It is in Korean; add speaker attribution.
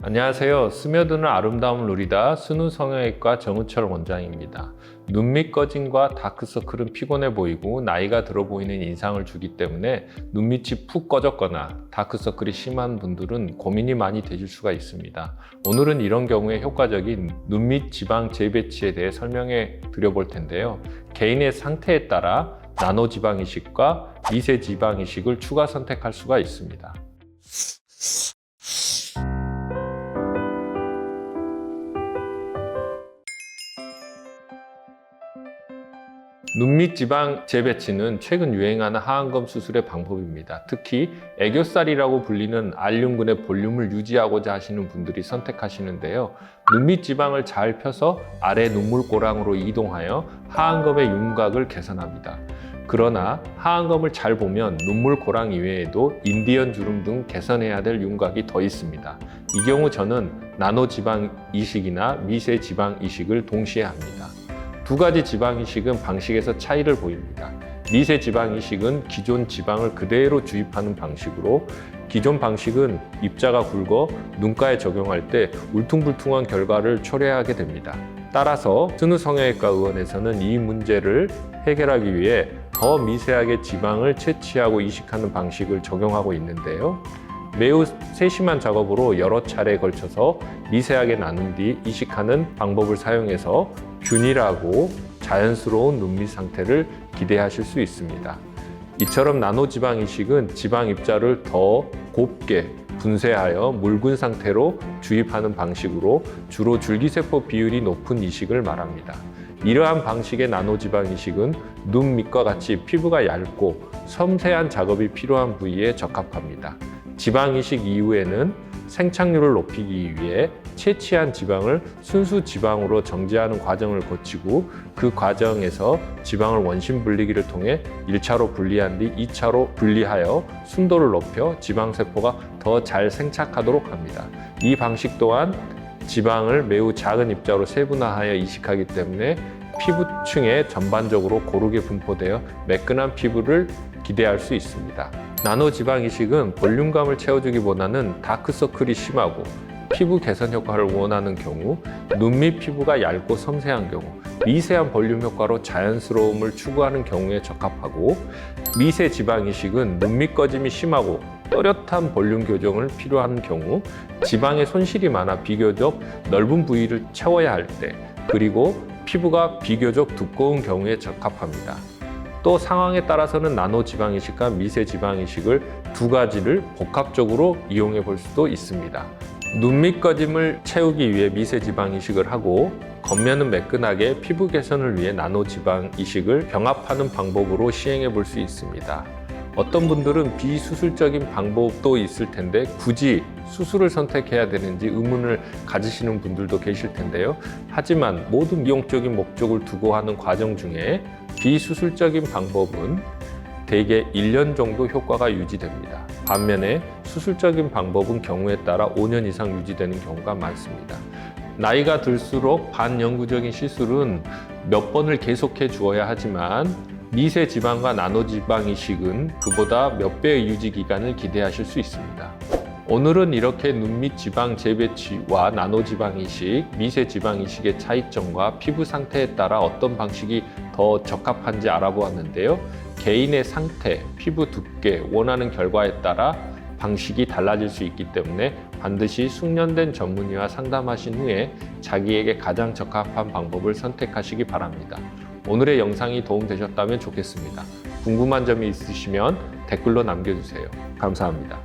Speaker 1: 안녕하세요. 스며드는 아름다움을 누리다 순우성형외과 정우철 원장입니다. 눈 밑 꺼짐과 다크서클은 피곤해 보이고 나이가 들어 보이는 인상을 주기 때문에 눈 밑이 푹 꺼졌거나 다크서클이 심한 분들은 고민이 많이 되실 수가 있습니다. 오늘은 이런 경우에 효과적인 눈 밑 지방 재배치에 대해 설명해 드려볼 텐데요. 개인의 상태에 따라 나노 지방 이식과 미세 지방 이식을 추가 선택할 수가 있습니다. 눈 밑 지방 재배치는 최근 유행하는 하안검 수술의 방법입니다. 특히 애교살이라고 불리는 알륜근의 볼륨을 유지하고자 하시는 분들이 선택하시는데요. 눈 밑 지방을 잘 펴서 아래 눈물고랑으로 이동하여 하안검의 윤곽을 개선합니다. 그러나 하안검을 잘 보면 눈물고랑 이외에도 인디언 주름 등 개선해야 될 윤곽이 더 있습니다. 이 경우 저는 나노 지방 이식이나 미세 지방 이식을 동시에 합니다. 두 가지 지방 이식은 방식에서 차이를 보입니다. 미세 지방 이식은 기존 지방을 그대로 주입하는 방식으로, 기존 방식은 입자가 굵어 눈가에 적용할 때 울퉁불퉁한 결과를 초래하게 됩니다. 따라서 순우성형외과 의원에서는 이 문제를 해결하기 위해 더 미세하게 지방을 채취하고 이식하는 방식을 적용하고 있는데요. 매우 세심한 작업으로 여러 차례에 걸쳐서 미세하게 나눈 뒤 이식하는 방법을 사용해서 균일하고 자연스러운 눈밑 상태를 기대하실 수 있습니다. 이처럼 나노 지방 이식은 지방 입자를 더 곱게 분쇄하여 묽은 상태로 주입하는 방식으로 주로 줄기세포 비율이 높은 이식을 말합니다. 이러한 방식의 나노 지방 이식은 눈 밑과 같이 피부가 얇고 섬세한 작업이 필요한 부위에 적합합니다. 지방 이식 이후에는 생착률을 높이기 위해 채취한 지방을 순수 지방으로 정제하는 과정을 거치고, 그 과정에서 지방을 원심 분리기를 통해 1차로 분리한 뒤 2차로 분리하여 순도를 높여 지방세포가 더 잘 생착하도록 합니다. 이 방식 또한 지방을 매우 작은 입자로 세분화하여 이식하기 때문에 피부층에 전반적으로 고르게 분포되어 매끈한 피부를 기대할 수 있습니다. 나노 지방 이식은 볼륨감을 채워주기보다는 다크서클이 심하고 피부 개선 효과를 원하는 경우, 눈 밑 피부가 얇고 섬세한 경우, 미세한 볼륨 효과로 자연스러움을 추구하는 경우에 적합하고, 미세 지방 이식은 눈 밑 꺼짐이 심하고 또렷한 볼륨 교정을 필요한 경우, 지방의 손실이 많아 비교적 넓은 부위를 채워야 할 때, 그리고 피부가 비교적 두꺼운 경우에 적합합니다. 또 상황에 따라서는 나노 지방 이식과 미세 지방 이식을 두 가지를 복합적으로 이용해 볼 수도 있습니다. 눈 밑 꺼짐을 채우기 위해 미세 지방 이식을 하고, 겉면은 매끈하게 피부 개선을 위해 나노 지방 이식을 병합하는 방법으로 시행해 볼 수 있습니다. 어떤 분들은 비수술적인 방법도 있을 텐데 굳이 수술을 선택해야 되는지 의문을 가지시는 분들도 계실 텐데요. 하지만 모든 미용적인 목적을 두고 하는 과정 중에 비수술적인 방법은 대개 1년 정도 효과가 유지됩니다. 반면에 수술적인 방법은 경우에 따라 5년 이상 유지되는 경우가 많습니다. 나이가 들수록 반영구적인 시술은 몇 번을 계속해 주어야 하지만, 미세 지방과 나노 지방 이식은 그보다 몇 배의 유지 기간을 기대하실 수 있습니다. 오늘은 이렇게 눈 밑 지방 재배치와 나노 지방 이식, 미세 지방 이식의 차이점과 피부 상태에 따라 어떤 방식이 더 적합한지 알아보았는데요. 개인의 상태, 피부 두께, 원하는 결과에 따라 방식이 달라질 수 있기 때문에 반드시 숙련된 전문의와 상담하신 후에 자기에게 가장 적합한 방법을 선택하시기 바랍니다. 오늘의 영상이 도움되셨다면 좋겠습니다. 궁금한 점이 있으시면 댓글로 남겨주세요. 감사합니다.